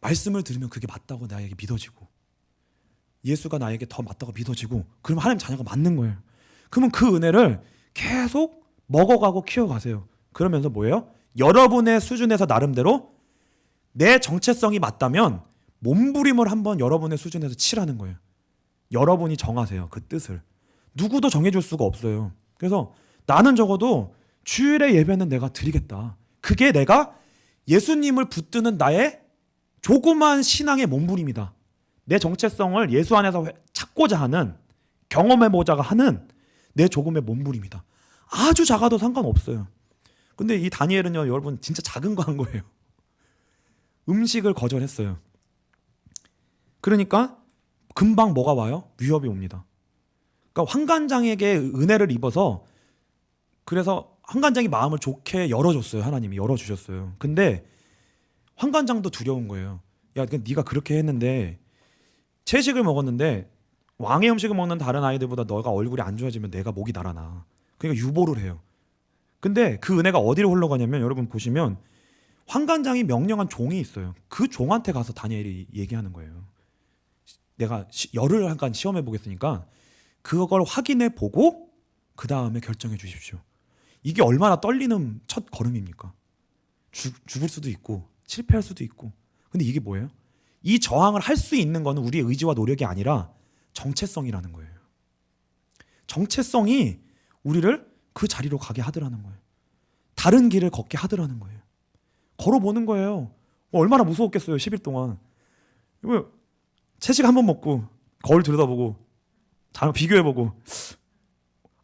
말씀을 들으면 그게 맞다고 나에게 믿어지고 예수가 나에게 더 맞다고 믿어지고 그러면 하나님 자녀가 맞는 거예요. 그러면 그 은혜를 계속 먹어가고 키워가세요. 그러면서 뭐예요? 여러분의 수준에서 나름대로 내 정체성이 맞다면 몸부림을 한번 여러분의 수준에서 치라는 거예요. 여러분이 정하세요. 그 뜻을. 누구도 정해줄 수가 없어요. 그래서 나는 적어도 주일의 예배는 내가 드리겠다. 그게 내가 예수님을 붙드는 나의 조그만 신앙의 몸부림이다. 내 정체성을 예수 안에서 찾고자 하는 경험해보자가 하는 내 조금의 몸부림이다. 아주 작아도 상관없어요. 근데 이 다니엘은요, 여러분 진짜 작은 거 한 거예요. 음식을 거절했어요. 그러니까 금방 뭐가 와요? 위협이 옵니다. 그러니까 환관장에게 은혜를 입어서 그래서 환관장이 마음을 좋게 열어줬어요. 하나님이 열어주셨어요. 근데 환관장도 두려운 거예요. 야, 네가 그렇게 했는데 채식을 먹었는데 왕의 음식을 먹는 다른 아이들보다 너가 얼굴이 안 좋아지면 내가 목이 날아나. 그러니까 유보를 해요. 근데 그 은혜가 어디로 흘러가냐면 여러분 보시면 환관장이 명령한 종이 있어요. 그 종한테 가서 다니엘이 얘기하는 거예요. 내가 열흘 한간 시험해 보겠으니까 그걸 확인해 보고 그 다음에 결정해 주십시오. 이게 얼마나 떨리는 첫 걸음입니까? 죽을 수도 있고 실패할 수도 있고. 근데 이게 뭐예요? 이 저항을 할 수 있는 거는 우리의 의지와 노력이 아니라 정체성이라는 거예요. 정체성이 우리를 그 자리로 가게 하더라는 거예요. 다른 길을 걷게 하더라는 거예요. 걸어보는 거예요. 얼마나 무서웠겠어요. 10일 동안. 이거 채식 한 번 먹고 거울 들여다보고 잘 비교해보고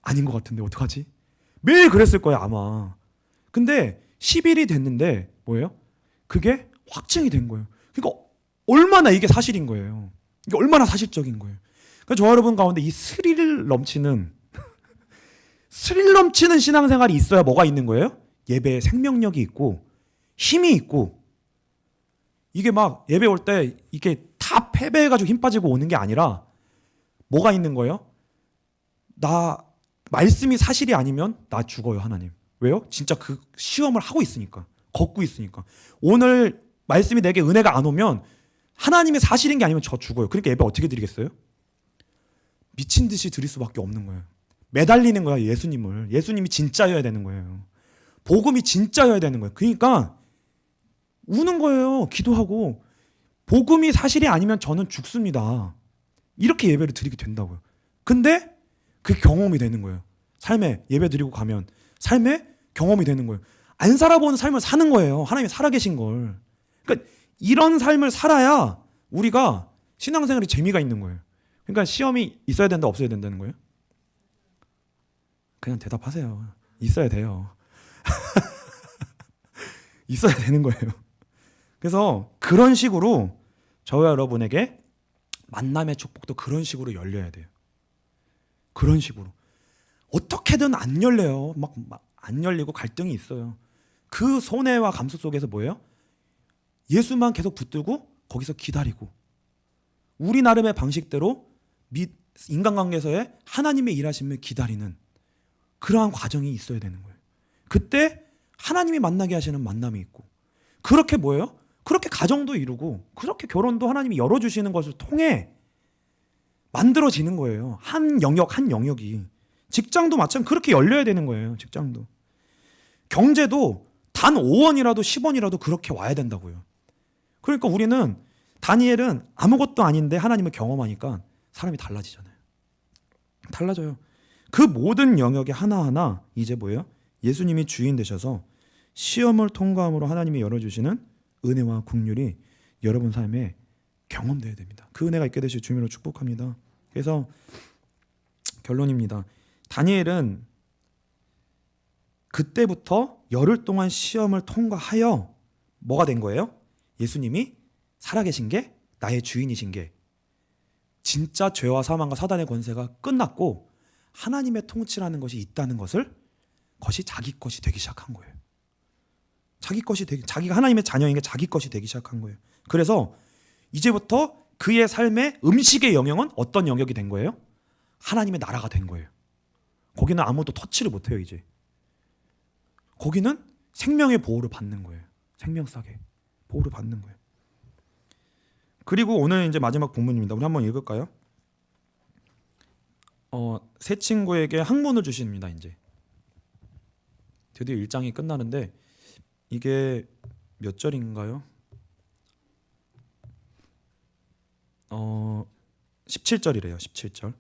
아닌 것 같은데 어떡하지? 매일 그랬을 거예요 아마. 근데 10일이 됐는데 뭐예요? 그게 확증이 된 거예요. 그러니까 얼마나 이게 사실인 거예요. 이게 얼마나 사실적인 거예요. 그러니까 저 여러분 가운데 이 스릴 넘치는 신앙생활이 있어야 뭐가 있는 거예요? 예배에 생명력이 있고 힘이 있고, 이게 막 예배 올 때 이게 다 패배해가지고 힘 빠지고 오는 게 아니라 뭐가 있는 거예요? 나 말씀이 사실이 아니면 나 죽어요 하나님. 왜요? 진짜 그 시험을 하고 있으니까, 걷고 있으니까. 오늘 말씀이 내게 은혜가 안 오면 하나님의 사실인 게 아니면 저 죽어요. 그러니까 예배 어떻게 드리겠어요? 미친 듯이 드릴 수밖에 없는 거예요. 매달리는 거야 예수님을. 예수님이 진짜여야 되는 거예요. 복음이 진짜여야 되는 거예요. 그러니까 우는 거예요. 기도하고 복음이 사실이 아니면 저는 죽습니다. 이렇게 예배를 드리게 된다고요. 근데 그 경험이 되는 거예요. 삶에 예배 드리고 가면 삶에 경험이 되는 거예요. 안 살아본 삶을 사는 거예요. 하나님이 살아계신 걸. 그러니까 이런 삶을 살아야 우리가 신앙생활에 재미가 있는 거예요. 그러니까 시험이 있어야 된다 없어야 된다는 거예요? 그냥 대답하세요. 있어야 돼요. 있어야 되는 거예요. 그래서 그런 식으로 저와 여러분에게 만남의 축복도 그런 식으로 열려야 돼요. 그런 식으로. 어떻게든 안 열려요. 막 안 열리고 갈등이 있어요. 그 손해와 감수 속에서 뭐예요? 예수만 계속 붙들고 거기서 기다리고 우리 나름의 방식대로 인간관계에서의 하나님의 일하심을 기다리는 그러한 과정이 있어야 되는 거예요. 그때 하나님이 만나게 하시는 만남이 있고, 그렇게 뭐예요? 그렇게 가정도 이루고 그렇게 결혼도 하나님이 열어주시는 것을 통해 만들어지는 거예요. 한 영역이. 직장도 마찬가지로 그렇게 열려야 되는 거예요. 직장도. 경제도 단 5원이라도 10원이라도 그렇게 와야 된다고요. 그러니까 우리는, 다니엘은 아무것도 아닌데 하나님을 경험하니까 사람이 달라지잖아요. 달라져요. 그 모든 영역의 하나하나 이제 뭐예요? 예수님이 주인 되셔서 시험을 통과함으로 하나님이 열어주시는 은혜와 긍휼이 여러분 삶에 경험돼야 됩니다. 그 은혜가 있게 되실 주님으로 축복합니다. 그래서 결론입니다. 다니엘은 그때부터 열흘 동안 시험을 통과하여 뭐가 된 거예요? 예수님이 살아계신 게, 나의 주인이신 게, 진짜 죄와 사망과 사단의 권세가 끝났고 하나님의 통치라는 것이 있다는 것을, 그것이 자기 것이 되기 시작한 거예요. 자기가 하나님의 자녀인 게 자기 것이 되기 시작한 거예요. 그래서 이제부터 그의 삶의 음식의 영역은 어떤 영역이 된 거예요? 하나님의 나라가 된 거예요. 거기는 아무도 터치를 못해요. 이제 거기는 생명의 보호를 받는 거예요. 생명싸게 보호를 받는 거예요. 그리고 오늘 이제 마지막 본문입니다. 우리 한번 읽을까요? 새 친구에게 학문을 주십니다. 이제 드디어 1장이 끝나는데 이게 몇 절인가요? 17절이래요. 17절.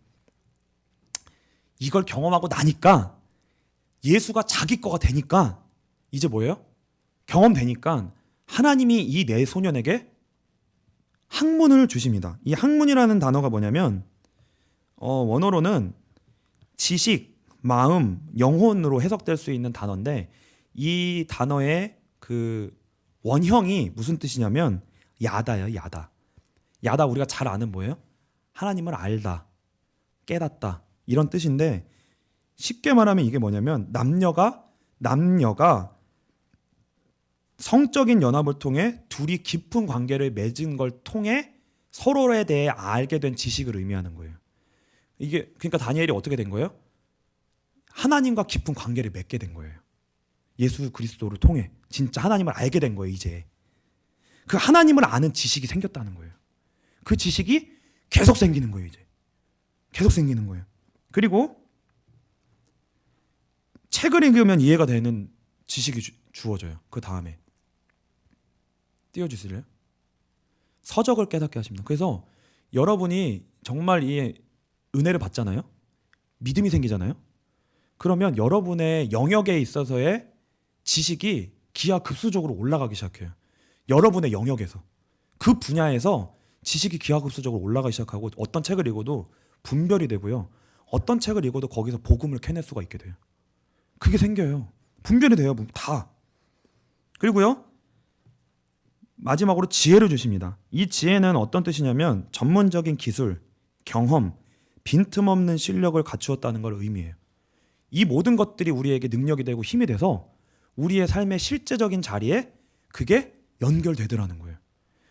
이걸 경험하고 나니까, 예수가 자기 거가 되니까 이제 뭐예요? 경험되니까 하나님이 이 네 소년에게 학문을 주십니다. 이 학문이라는 단어가 뭐냐면 원어로는 지식, 마음, 영혼으로 해석될 수 있는 단어인데, 이 단어의 그 원형이 무슨 뜻이냐면 야다예요. 야다 우리가 잘 아는 뭐예요? 하나님을 알다, 깨닫다, 이런 뜻인데, 쉽게 말하면 이게 뭐냐면 남녀가 성적인 연합을 통해 둘이 깊은 관계를 맺은 걸 통해 서로에 대해 알게 된 지식을 의미하는 거예요. 이게 그러니까 다니엘이 어떻게 된 거예요? 하나님과 깊은 관계를 맺게 된 거예요. 예수 그리스도를 통해 진짜 하나님을 알게 된 거예요. 이제 그 하나님을 아는 지식이 생겼다는 거예요. 그 지식이 계속 생기는 거예요. 이제 계속 생기는 거예요. 그리고 책을 읽으면 이해가 되는 지식이 주어져요. 그 다음에 띄워주실래요? 서적을 깨닫게 하십니다. 그래서 여러분이 정말 이 은혜를 받잖아요. 믿음이 생기잖아요. 그러면 여러분의 영역에 있어서의 지식이 기하급수적으로 올라가기 시작해요. 여러분의 영역에서 그 분야에서 지식이 기하급수적으로 올라가기 시작하고 어떤 책을 읽어도 분별이 되고요. 어떤 책을 읽어도 거기서 복음을 캐낼 수가 있게 돼요. 그게 생겨요. 분별이 돼요. 다. 그리고요. 마지막으로 지혜를 주십니다. 이 지혜는 어떤 뜻이냐면 전문적인 기술, 경험, 빈틈없는 실력을 갖추었다는 걸 의미해요. 이 모든 것들이 우리에게 능력이 되고 힘이 돼서 우리의 삶의 실제적인 자리에 그게 연결되더라는 거예요.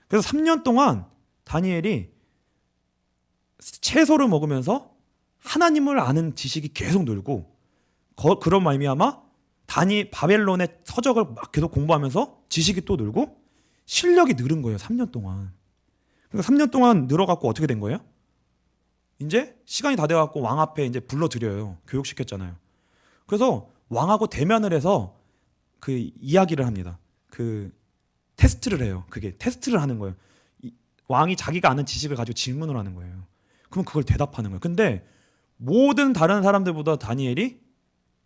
그래서 3년 동안 다니엘이 채소를 먹으면서 하나님을 아는 지식이 계속 늘고 그런 말미암아 바벨론의 서적을 막 계속 공부하면서 지식이 또 늘고 실력이 늘은 거예요. 3년 동안. 그러니까 3년 동안 늘어갖고 어떻게 된 거예요? 이제 시간이 다 돼갖고 왕 앞에 이제 불러드려요. 교육시켰잖아요. 그래서 왕하고 대면을 해서 그 이야기를 합니다. 그 테스트를 해요. 그게 테스트를 하는 거예요. 왕이 자기가 아는 지식을 가지고 질문을 하는 거예요. 그럼 그걸 대답하는 거예요. 근데 모든 다른 사람들보다 다니엘이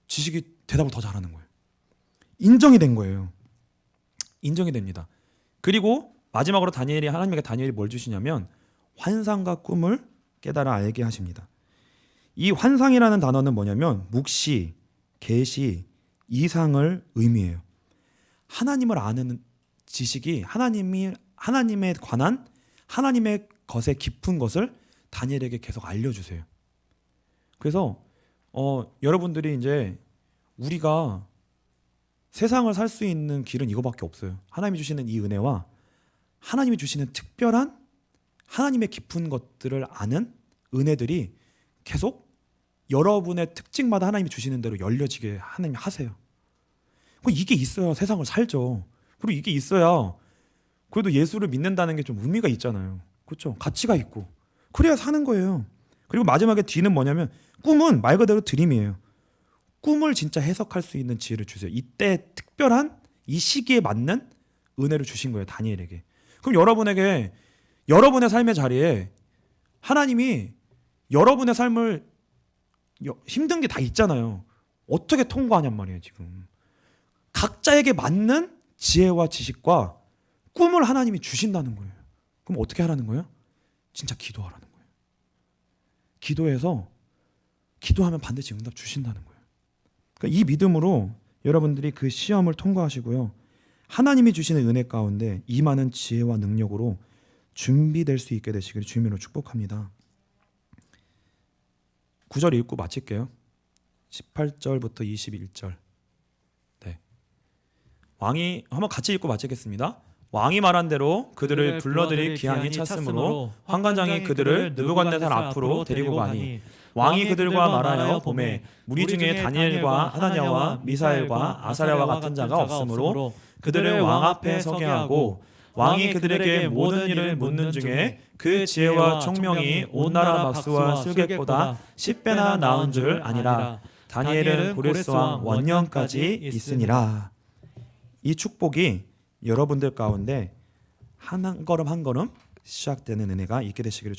지식이 대답을 더 잘하는 거예요. 인정이 된 거예요. 인정이 됩니다. 그리고 마지막으로 하나님에게 다니엘이 뭘 주시냐면 환상과 꿈을 깨달아 알게 하십니다. 이 환상이라는 단어는 뭐냐면 묵시, 계시, 이상을 의미해요. 하나님을 아는 지식이 하나님에 관한 하나님의 것의 깊은 것을 다니엘에게 계속 알려주세요. 그래서 여러분들이 이제 우리가 세상을 살 수 있는 길은 이거밖에 없어요. 하나님이 주시는 이 은혜와 하나님이 주시는 특별한 하나님의 깊은 것들을 아는 은혜들이 계속 여러분의 특징마다 하나님이 주시는 대로 열려지게 하나님이 하세요. 이게 있어야 세상을 살죠. 그리고 이게 있어야 그래도 예수를 믿는다는 게 좀 의미가 있잖아요. 그렇죠? 가치가 있고 그래야 사는 거예요. 그리고 마지막에 D는 뭐냐면 꿈은 말 그대로 드림이에요. 꿈을 진짜 해석할 수 있는 지혜를 주세요. 이때 특별한 이 시기에 맞는 은혜를 주신 거예요. 다니엘에게. 그럼 여러분에게 여러분의 삶의 자리에 하나님이 여러분의 삶을 힘든 게 다 있잖아요. 어떻게 통과하냔 말이에요. 지금 각자에게 맞는 지혜와 지식과 꿈을 하나님이 주신다는 거예요. 그럼 어떻게 하라는 거예요? 진짜 기도하라는 거예요. 기도하면 반드시 응답 주신다는 거예요. 그러니까 이 믿음으로 여러분들이 그 시험을 통과하시고요. 하나님이 주시는 은혜 가운데 이 많은 지혜와 능력으로 준비될 수 있게 되시기를 주님으로 축복합니다. 9절 읽고 마칠게요. 18절부터 21절. 네. 왕이 한번 같이 읽고 마치겠습니다. 왕이 말한 대로 그들을 불러들일 기한이 찼으므로 환관장이 그들을 느부갓네살 앞으로 데리고 가니 왕이 그들과 말하여 보매 무리 중에 다니엘과 하나냐와 미사엘과 아사랴와 같은 자가 없으므로 그들을 왕 앞에 서게 하고 왕이 그들에게 모든 일을 묻는 중에 그 지혜와 총명이 온 나라 막수와 술객보다 10배나 나은 줄 아니라 다니엘은 고레스 왕 원년까지 있으니라. 이 축복이 여러분들 가운데 한 걸음 한 걸음 시작되는 은혜가 있게 되시기를